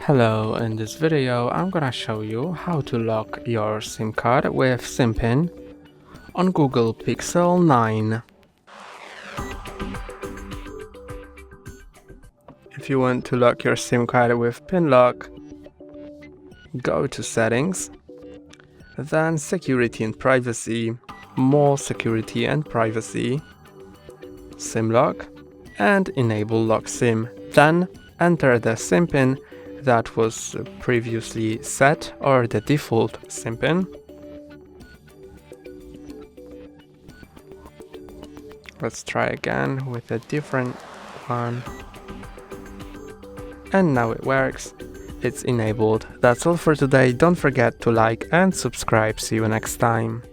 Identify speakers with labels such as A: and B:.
A: Hello, in this video I'm gonna show you how to lock your SIM card with SIM pin on Google Pixel 9. If you want to lock your SIM card with pin lock, go to Settings, then Security and Privacy, More Security and Privacy, SIM lock, and enable lock SIM. Then enter the SIM pin that was previously set, or the default SIM pin. Let's try again with a different one. And now it works. It's enabled. That's all for today. Don't forget to like and subscribe. See you next time.